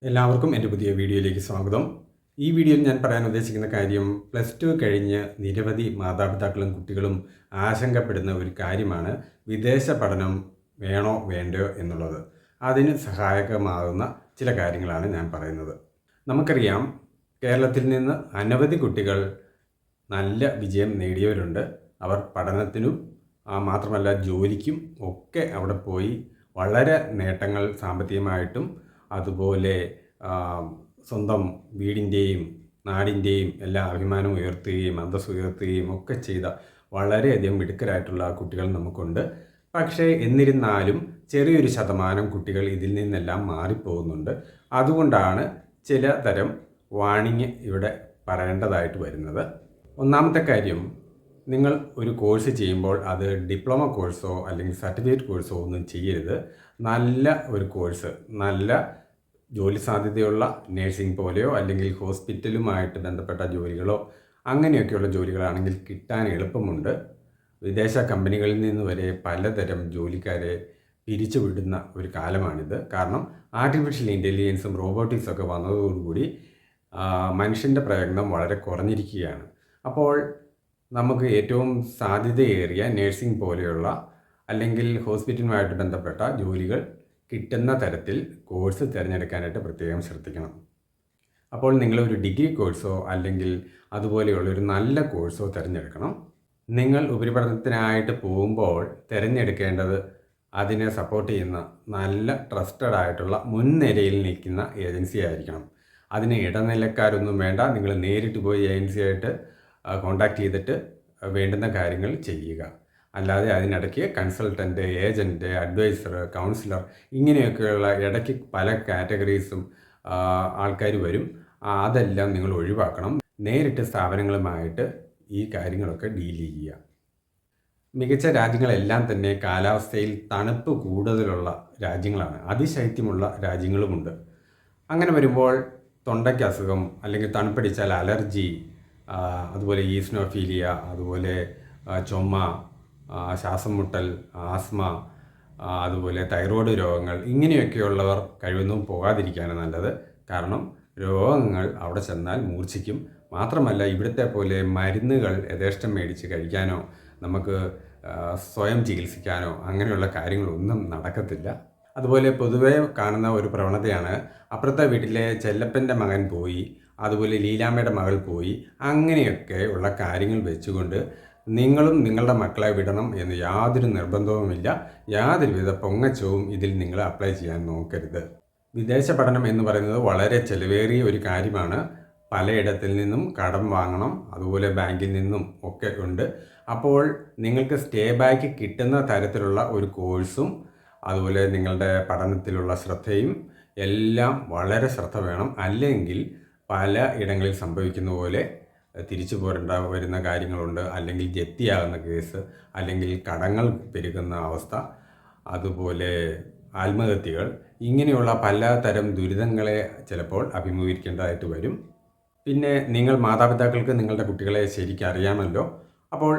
എല്ലാവർക്കും എൻ്റെ പുതിയ വീഡിയോയിലേക്ക് സ്വാഗതം. ഈ വീഡിയോയിൽ ഞാൻ പറയാൻ ഉദ്ദേശിക്കുന്ന കാര്യം +2 കഴിഞ്ഞ് നിരവധി മാതാപിതാക്കളും കുട്ടികളും ആശങ്കപ്പെടുന്ന ഒരു കാര്യമാണ് വിദേശ പഠനം വേണോ വേണ്ടയോ എന്നുള്ളത്. അതിന് സഹായകമാകുന്ന ചില കാര്യങ്ങളാണ് ഞാൻ പറയുന്നത്. നമുക്കറിയാം, കേരളത്തിൽ നിന്ന് അനവധി കുട്ടികൾ നല്ല വിജയം നേടിയവരുണ്ട്. അവർ പഠനത്തിനും മാത്രമല്ല ജോലിക്കും ഒക്കെ അവിടെ പോയി വളരെ നേട്ടങ്ങൾ സാമ്പത്തികമായിട്ടും അതുപോലെ സ്വന്തം വീടിൻ്റെയും നാടിൻ്റെയും എല്ലാ അഭിമാനവും ഉയർത്തുകയും അന്തസ്സ് ഉയർത്തുകയും ഒക്കെ ചെയ്ത വളരെയധികം മിടുക്കരായിട്ടുള്ള കുട്ടികൾ നമുക്കുണ്ട്. പക്ഷേ എന്നിരുന്നാലും ചെറിയൊരു ശതമാനം കുട്ടികൾ ഇതിൽ നിന്നെല്ലാം മാറിപ്പോകുന്നുണ്ട്. അതുകൊണ്ടാണ് ചില തരം വാണിംഗ് ഇവിടെ പറയേണ്ടതായിട്ട് വരുന്നത്. ഒന്നാമത്തെ കാര്യം, നിങ്ങൾ ഒരു കോഴ്സ് ചെയ്യുമ്പോൾ അത് ഡിപ്ലോമ കോഴ്സോ അല്ലെങ്കിൽ സർട്ടിഫിക്കറ്റ് കോഴ്സോ ഒന്നും ചെയ്യരുത്. നല്ല ഒരു കോഴ്സ്, നല്ല ജോലി സാധ്യതയുള്ള നേഴ്സിംഗ് പോലെയോ അല്ലെങ്കിൽ ഹോസ്പിറ്റലുമായിട്ട് ബന്ധപ്പെട്ട ജോലികളോ അങ്ങനെയൊക്കെയുള്ള ജോലികളാണെങ്കിൽ കിട്ടാൻ എളുപ്പമുണ്ട്. വിദേശ കമ്പനികളിൽ നിന്ന് വരെ പലതരം ജോലിക്കാരെ പിരിച്ചുവിടുന്ന ഒരു കാലമാണിത്. കാരണം ആർട്ടിഫിഷ്യൽ ഇൻ്റലിജൻസും റോബോട്ടിക്സൊക്കെ വന്നതോടുകൂടി മനുഷ്യൻ്റെ പ്രയത്നം വളരെ കുറഞ്ഞിരിക്കുകയാണ്. അപ്പോൾ നമുക്ക് ഏറ്റവും സാധ്യതയേറിയ നേഴ്സിംഗ് പോലെയുള്ള അല്ലെങ്കിൽ ഹോസ്പിറ്റലുമായിട്ട് ബന്ധപ്പെട്ട ജോലികൾ കിട്ടുന്ന തരത്തിൽ കോഴ്സ് തിരഞ്ഞെടുക്കാനായിട്ട് പ്രത്യേകം ശ്രദ്ധിക്കണം. അപ്പോൾ നിങ്ങളൊരു ഡിഗ്രി കോഴ്സോ അല്ലെങ്കിൽ അതുപോലെയുള്ളൊരു നല്ല കോഴ്സോ തിരഞ്ഞെടുക്കണം. നിങ്ങൾ ഉപരിപഠനത്തിനായിട്ട് പോകുമ്പോൾ തിരഞ്ഞെടുക്കേണ്ടത് അതിനെ സപ്പോർട്ട് ചെയ്യുന്ന നല്ല ട്രസ്റ്റഡ് ആയിട്ടുള്ള മുൻനിരയിൽ നിൽക്കുന്ന ഏജൻസി ആയിരിക്കണം. അതിന് ഇടനിലക്കാരൊന്നും വേണ്ട. നിങ്ങൾ നേരിട്ട് പോയി ഏജൻസിയായിട്ട് കോൺടാക്റ്റ് ചെയ്തിട്ട് വേണ്ടുന്ന കാര്യങ്ങൾ ചെയ്യുക. അല്ലാതെ അതിനിടയ്ക്ക് കൺസൾട്ടൻറ്റ്, ഏജൻറ്റ്, അഡ്വൈസർ, കൗൺസിലർ ഇങ്ങനെയൊക്കെയുള്ള ഇടയ്ക്ക് പല കാറ്റഗറീസും ആൾക്കാർ വരും. അതെല്ലാം നിങ്ങൾ ഒഴിവാക്കണം. നേരിട്ട് സ്ഥാപനങ്ങളുമായിട്ട് ഈ കാര്യങ്ങളൊക്കെ ഡീൽ ചെയ്യുക. മികച്ച രാജ്യങ്ങളെല്ലാം തന്നെ കാലാവസ്ഥയിൽ തണുപ്പ് കൂടുതലുള്ള രാജ്യങ്ങളാണ്. അതിശൈത്യമുള്ള രാജ്യങ്ങളുമുണ്ട്. അങ്ങനെ വരുമ്പോൾ തൊണ്ടയ്ക്ക് അസുഖം അല്ലെങ്കിൽ തണുപ്പടിച്ചാൽ അലർജി, അതുപോലെ ഈസ്നോഫീലിയ, അതുപോലെ ചുമ, ശ്വാസം മുട്ടൽ, ആസ്മ, അതുപോലെ തൈറോയ്ഡ് രോഗങ്ങൾ ഇങ്ങനെയൊക്കെയുള്ളവർ കഴിവതും പോകാതിരിക്കുകയാണ് നല്ലത്. കാരണം രോഗങ്ങൾ അവിടെ ചെന്നാൽ മൂർച്ഛിക്കും. മാത്രമല്ല, ഇവിടുത്തെ പോലെ മരുന്നുകൾ യഥേഷ്ടം മേടിച്ച് കഴിക്കാനോ നമുക്ക് സ്വയം ചികിത്സിക്കാനോ അങ്ങനെയുള്ള കാര്യങ്ങളൊന്നും നടക്കത്തില്ല. അതുപോലെ പൊതുവെ കാണുന്ന ഒരു പ്രവണതയാണ്, അപ്പുറത്തെ വീട്ടിലെ ചെല്ലപ്പൻ്റെ മകൻ പോയി, അതുപോലെ ലീലാമ്മയുടെ മകൾ പോയി, അങ്ങനെയൊക്കെ ഉള്ള കാര്യങ്ങൾ വെച്ചുകൊണ്ട് നിങ്ങളും നിങ്ങളുടെ മക്കളെ വിടണം എന്ന് യാതൊരു നിർബന്ധവുമില്ല. യാതൊരുവിധ പൊങ്ങച്ചവും ഇതിൽ നിങ്ങൾ അപ്ലൈ ചെയ്യാൻ നോക്കരുത്. വിദേശ പഠനം എന്ന് പറയുന്നത് വളരെ ചിലവേറിയ ഒരു കാര്യമാണ്. പലയിടത്തിൽ നിന്നും കടം വാങ്ങണം, അതുപോലെ ബാങ്കിൽ നിന്നും ഒക്കെ ഉണ്ട്. അപ്പോൾ നിങ്ങൾക്ക് സ്റ്റേ ബാക്ക് കിട്ടുന്ന തരത്തിലുള്ള ഒരു കോഴ്സും അതുപോലെ നിങ്ങളുടെ പഠനത്തിലുള്ള ശ്രദ്ധയും എല്ലാം വളരെ ശ്രദ്ധ വേണം. അല്ലെങ്കിൽ പല ഇടങ്ങളിൽ സംഭവിക്കുന്ന പോലെ തിരിച്ചു പോരേണ്ട വരുന്ന കാര്യങ്ങളുണ്ട്. അല്ലെങ്കിൽ ജപ്തിയാകുന്ന കേസ്, അല്ലെങ്കിൽ കടങ്ങൾ പെരുകുന്ന അവസ്ഥ, അതുപോലെ ആത്മഹത്യകൾ, ഇങ്ങനെയുള്ള പലതരം ദുരിതങ്ങളെ ചിലപ്പോൾ അഭിമുഖീകരിക്കേണ്ടതായിട്ട് വരും. പിന്നെ നിങ്ങൾ മാതാപിതാക്കൾക്ക് നിങ്ങളുടെ കുട്ടികളെ ശരിക്കും അറിയാമല്ലോ. അപ്പോൾ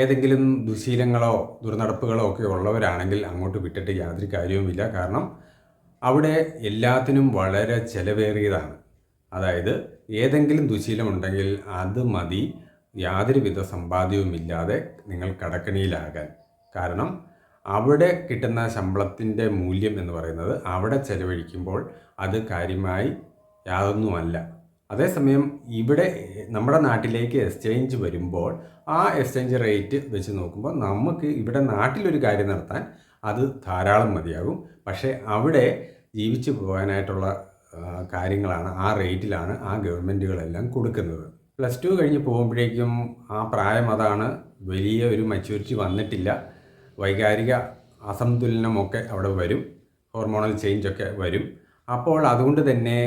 ഏതെങ്കിലും ദുശീലങ്ങളോ ദുർനടപ്പുകളോ ഒക്കെ ഉള്ളവരാണെങ്കിൽ അങ്ങോട്ട് വിട്ടിട്ട് യാതൊരു കാര്യവുമില്ല. കാരണം അവിടെ എല്ലാത്തിനും വളരെ ചിലവേറിയതാണ്. അതായത് ഏതെങ്കിലും ദുശീലമുണ്ടെങ്കിൽ അത് മതി യാതൊരുവിധ സമ്പാദ്യവുമില്ലാതെ നിങ്ങൾ കടക്കണിയിലാകാൻ. കാരണം അവിടെ കിട്ടുന്ന ശമ്പളത്തിൻ്റെ മൂല്യം എന്ന് പറയുന്നത് അവിടെ ചെലവഴിക്കുമ്പോൾ അത് കാര്യമായി യാതൊന്നുമല്ല. അതേസമയം ഇവിടെ നമ്മുടെ നാട്ടിലേക്ക് എക്സ്ചേഞ്ച് വരുമ്പോൾ ആ എക്സ്ചേഞ്ച് റേറ്റ് വെച്ച് നോക്കുമ്പോൾ നമുക്ക് ഇവിടെ നാട്ടിലൊരു കാര്യം നടത്താൻ അത് ധാരാളം മതിയാകും. പക്ഷേ അവിടെ ജീവിച്ചു പോകാനായിട്ടുള്ള കാര്യങ്ങളാണ് ആ റേറ്റിലാണ് ആ ഗവൺമെൻറ്റുകളെല്ലാം കൊടുക്കുന്നത്. +2 കഴിഞ്ഞ് പോകുമ്പോഴേക്കും ആ പ്രായം അതാണ്. വലിയ ഒരു മെച്യൂരിറ്റി വന്നിട്ടില്ല. വൈകാരിക അസംതുലനമൊക്കെ അവിടെ വരും. ഹോർമോണൽ ചേഞ്ചൊക്കെ വരും. അപ്പോൾ അതുകൊണ്ട് തന്നെ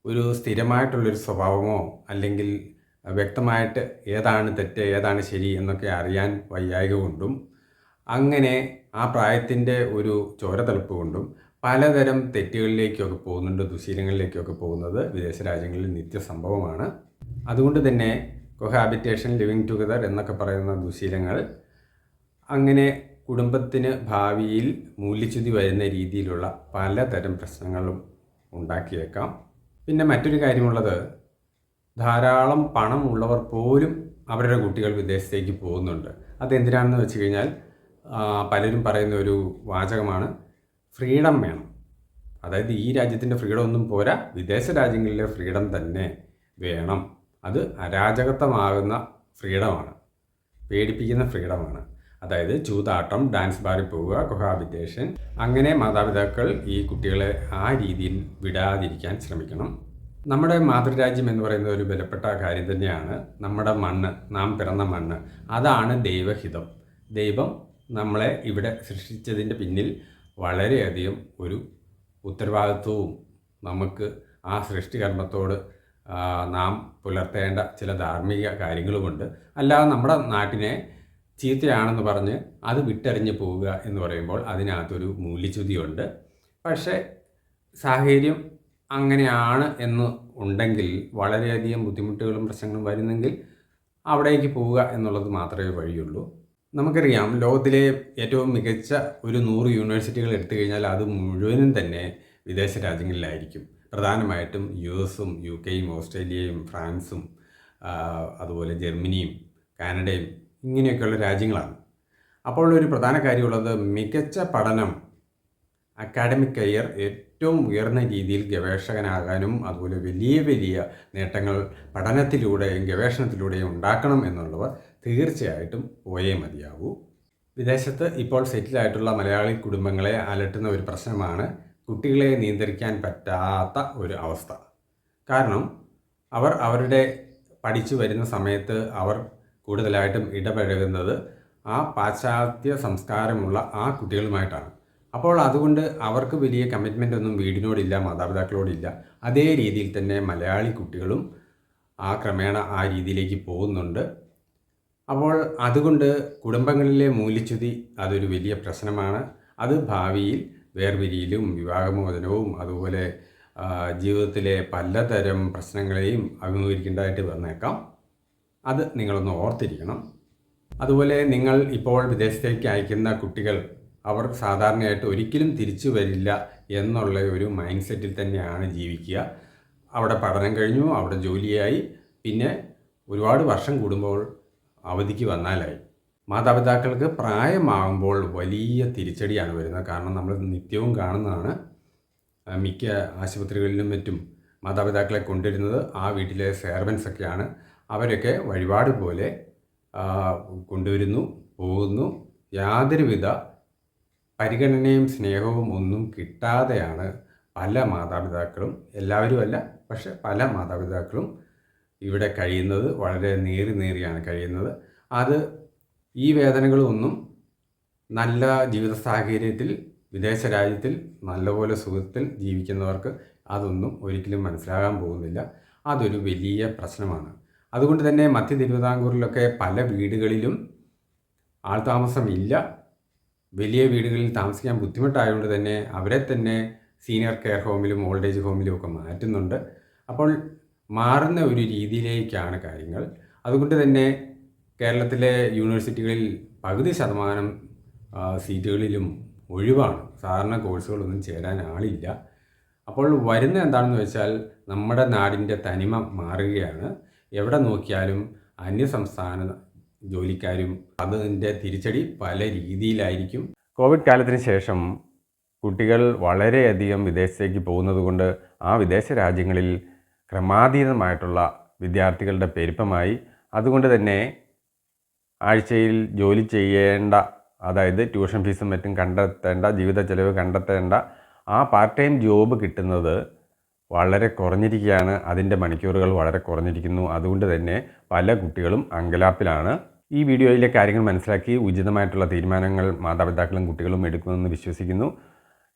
ഒരു സ്ഥിരമായിട്ടുള്ളൊരു സ്വഭാവമോ അല്ലെങ്കിൽ വ്യക്തമായിട്ട് ഏതാണ് തെറ്റ് ഏതാണ് ശരി എന്നൊക്കെ അറിയാൻ വയ്യായ്ക കൊണ്ടും അങ്ങനെ ആ പ്രായത്തിൻ്റെ ഒരു ചോരതളപ്പ് കൊണ്ടും പലതരം തെറ്റുകളിലേക്കൊക്കെ പോകുന്നുണ്ട്, ദുശീലങ്ങളിലേക്കൊക്കെ പോകുന്നത് വിദേശ രാജ്യങ്ങളിൽ നിത്യസംഭവമാണ്. അതുകൊണ്ട് തന്നെ കൊഹാബിറ്റേഷൻ, ലിവിങ് ടുഗദർ എന്നൊക്കെ പറയുന്ന ദുശീലങ്ങൾ അങ്ങനെ കുടുംബത്തിന് ഭാവിയിൽ മൂല്യച്യുതി വരുന്ന രീതിയിലുള്ള പലതരം പ്രശ്നങ്ങളും ഉണ്ടാക്കിയേക്കാം. പിന്നെ മറ്റൊരു കാര്യമുള്ളത്, ധാരാളം പണമുള്ളവർ പോലും അവരുടെ കുട്ടികൾ വിദേശത്തേക്ക് പോകുന്നുണ്ട്. അതെന്തിനാണെന്ന് വെച്ച് കഴിഞ്ഞാൽ പലരും പറയുന്ന ഒരു വാചകമാണ്, ഫ്രീഡം വേണം. അതായത് ഈ രാജ്യത്തിൻ്റെ ഫ്രീഡം ഒന്നും പോരാ, വിദേശ രാജ്യങ്ങളിലെ ഫ്രീഡം തന്നെ വേണം. അത് അരാജകത്വമാകുന്ന ഫ്രീഡമാണ്, പേടിപ്പിക്കുന്ന ഫ്രീഡമാണ്. അതായത് ചൂതാട്ടം, ഡാൻസ് ബാറിൽ പോവുക, കൊഹാബിറ്റേഷൻ. അങ്ങനെ മാതാപിതാക്കൾ ഈ കുട്ടികളെ ആ രീതിയിൽ വിടാതിരിക്കാൻ ശ്രമിക്കണം. നമ്മുടെ മാതൃരാജ്യം എന്ന് പറയുന്നത് ഒരു വിലപ്പെട്ട കാര്യം തന്നെയാണ്. നമ്മുടെ മണ്ണ്, നാം പിറന്ന മണ്ണ്, അതാണ് ദൈവഹിതം. ദൈവം നമ്മളെ ഇവിടെ സൃഷ്ടിച്ചതിൻ്റെ പിന്നിൽ വളരെയധികം ഒരു ഉത്തരവാദിത്വവും നമുക്ക് ആ സൃഷ്ടികർമ്മത്തോട് നാം പുലർത്തേണ്ട ചില ധാർമ്മിക കാര്യങ്ങളുമുണ്ട്. അല്ലാതെ നമ്മുടെ നാട്ടിനെ ചീത്തയാണെന്ന് പറഞ്ഞ് അത് വിട്ടെറിഞ്ഞ് പോവുക എന്ന് പറയുമ്പോൾ അതിനകത്തൊരു മൂല്യച്യുതിയുണ്ട്. പക്ഷേ സാഹചര്യം അങ്ങനെയാണ് എന്ന് ഉണ്ടെങ്കിൽ, വളരെയധികം ബുദ്ധിമുട്ടുകളും പ്രശ്നങ്ങളും വരുന്നെങ്കിൽ അവിടേക്ക് പോവുക എന്നുള്ളത് മാത്രമേ വഴിയുള്ളൂ. നമുക്കറിയാം, ലോകത്തിലെ ഏറ്റവും മികച്ച ഒരു 100 യൂണിവേഴ്സിറ്റികൾ എടുത്തു കഴിഞ്ഞാൽ അത് മുഴുവനും തന്നെ വിദേശ രാജ്യങ്ങളിലായിരിക്കും. പ്രധാനമായിട്ടും US-ഉം UK-യും ഓസ്ട്രേലിയയും ഫ്രാൻസും അതുപോലെ ജർമ്മനിയും കാനഡയും ഇങ്ങനെയൊക്കെയുള്ള രാജ്യങ്ങളാണ്. അപ്പോൾ ഒരു പ്രധാന കാര്യമുള്ളത്, മികച്ച പഠനം, അക്കാഡമിക് കരിയർ ഏറ്റവും ഉയർന്ന രീതിയിൽ ഗവേഷകനാകാനും അതുപോലെ വലിയ വലിയ നേട്ടങ്ങൾ പഠനത്തിലൂടെയും ഗവേഷണത്തിലൂടെയും ഉണ്ടാക്കണം എന്നുള്ളവർ തീർച്ചയായിട്ടും പോയേ മതിയാവൂ. വിദേശത്ത് ഇപ്പോൾ സെറ്റിലായിട്ടുള്ള മലയാളി കുടുംബങ്ങളെ അലട്ടുന്ന ഒരു പ്രശ്നമാണ് കുട്ടികളെ നിയന്ത്രിക്കാൻ പറ്റാത്ത ഒരു അവസ്ഥ. കാരണം അവരുടെ പഠിച്ചു വരുന്ന സമയത്ത് അവർ കൂടുതലായിട്ടും ഇടപഴകുന്നത് ആ പാശ്ചാത്യ സംസ്കാരമുള്ള ആ കുട്ടികളുമായിട്ടാണ്. അപ്പോൾ അതുകൊണ്ട് അവർക്ക് വലിയ കമ്മിറ്റ്മെൻ്റ് ഒന്നും വീടിനോടില്ല, മാതാപിതാക്കളോടില്ല. അതേ രീതിയിൽ തന്നെ മലയാളി കുട്ടികളും ക്രമേണ ആ രീതിയിലേക്ക് പോകുന്നുണ്ട്. അപ്പോൾ അതുകൊണ്ട് കുടുംബങ്ങളിലെ മൂല്യച്യുതി അതൊരു വലിയ പ്രശ്നമാണ്. അത് ഭാവിയിൽ വേർപിരിയലും വിവാഹമോചനവും അതുപോലെ ജീവിതത്തിലെ പലതരം പ്രശ്നങ്ങളെയും അഭിമുഖീകരിക്കേണ്ടതായിട്ട് വന്നേക്കാം. അത് നിങ്ങളൊന്ന് ഓർത്തിരിക്കണം. അതുപോലെ നിങ്ങൾ ഇപ്പോൾ വിദേശത്തേക്ക് അയക്കുന്ന കുട്ടികൾ, അവർ സാധാരണയായിട്ട് ഒരിക്കലും തിരിച്ചു വരില്ല എന്നുള്ള ഒരു മൈൻഡ് സെറ്റിൽ തന്നെയാണ് ജീവിക്കുക. അവിടെ പഠനം കഴിഞ്ഞു, അവിടെ ജോലിയായി, പിന്നെ ഒരുപാട് വർഷം കൂടുമ്പോൾ അവധിക്ക് വന്നാലായി. മാതാപിതാക്കൾക്ക് പ്രായമാകുമ്പോൾ വലിയ തിരിച്ചടിയാണ് വരുന്നത്. കാരണം നമ്മൾ നിത്യവും കാണുന്നതാണ്, മിക്ക ആശുപത്രികളിലും മറ്റും മാതാപിതാക്കളെ കൊണ്ടുവരുന്നത് ആ വീട്ടിലെ സെർവൻസൊക്കെയാണ്. അവരൊക്കെ വഴിപാട് പോലെ കൊണ്ടുവരുന്നു, പോകുന്നു. യാതൊരുവിധ പരിഗണനയും സ്നേഹവും ഒന്നും കിട്ടാതെയാണ് പല മാതാപിതാക്കളും, എല്ലാവരും അല്ല, പക്ഷെ പല മാതാപിതാക്കളും ഇവിടെ കഴിയുന്നത്. വളരെ നേറിയാണ് കഴിയുന്നത്. അത് ഈ വേദനകളൊന്നും നല്ല ജീവിത സാഹചര്യത്തിൽ വിദേശ രാജ്യത്തിൽ നല്ലപോലെ സുഖത്തിൽ ജീവിക്കുന്നവർക്ക് അതൊന്നും ഒരിക്കലും മനസ്സിലാകാൻ പോകുന്നില്ല. അതൊരു വലിയ പ്രശ്നമാണ്. അതുകൊണ്ട് തന്നെ മധ്യ തിരുവിതാംകൂറിലൊക്കെ പല വീടുകളിലും ആൾതാമസമില്ല. വലിയ വീടുകളിൽ താമസിക്കാൻ ബുദ്ധിമുട്ടായതുകൊണ്ട് തന്നെ അവരെ തന്നെ സീനിയർ കെയർ ഹോമിലും ഓൾഡ് ഏജ് ഹോമിലും ഒക്കെ മാറ്റുന്നുണ്ട്. അപ്പോൾ മാറുന്ന ഒരു രീതിയിലേക്കാണ് കാര്യങ്ങൾ. അതുകൊണ്ട് തന്നെ കേരളത്തിലെ യൂണിവേഴ്സിറ്റികളിൽ പകുതി ശതമാനം സീറ്റുകളിലും ഒഴിവാണ്. സാധാരണ കോഴ്സുകളൊന്നും ചേരാൻ ആളില്ല. അപ്പോൾ വരുന്ന എന്താണെന്ന് വെച്ചാൽ, നമ്മുടെ നാടിൻ്റെ തനിമ മാറുകയാണ്. എവിടെ നോക്കിയാലും അന്യസംസ്ഥാന ജോലിക്കാരും, അതിൻ്റെ തിരിച്ചടി പല രീതിയിലായിരിക്കും. കോവിഡ് കാലത്തിന് ശേഷം കുട്ടികൾ വളരെയധികം വിദേശത്തേക്ക് പോകുന്നത് കൊണ്ട് ആ വിദേശ രാജ്യങ്ങളിൽ ക്രമാതീതമായിട്ടുള്ള വിദ്യാർത്ഥികളുടെ പെരുപ്പമായി. അതുകൊണ്ട് തന്നെ ആഴ്ചയിൽ ജോലി ചെയ്യേണ്ട, അതായത് ട്യൂഷൻ ഫീസും മറ്റും കണ്ടെത്തേണ്ട, ജീവിത ചെലവ് കണ്ടെത്തേണ്ട ആ പാർട്ട് ടൈം ജോബ് കിട്ടുന്നത് വളരെ കുറഞ്ഞിരിക്കുകയാണ്. അതിൻ്റെ മണിക്കൂറുകൾ വളരെ കുറഞ്ഞിരിക്കുന്നു. അതുകൊണ്ട് തന്നെ പല കുട്ടികളും അങ്കലാപ്പിലാണ്. ഈ വീഡിയോയിലെ കാര്യങ്ങൾ മനസ്സിലാക്കി ഉചിതമായിട്ടുള്ള തീരുമാനങ്ങൾ മാതാപിതാക്കളും കുട്ടികളും എടുക്കുമെന്ന് വിശ്വസിക്കുന്നു.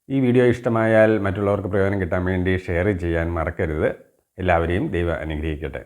ഈ വീഡിയോ ഇഷ്ടമായാൽ മറ്റുള്ളവർക്ക് പ്രയോജനം കിട്ടാൻ വേണ്ടി ഷെയർ ചെയ്യാൻ മറക്കരുത്. എല്ലാവരെയും ദൈവം അനുഗ്രഹിക്കട്ടെ.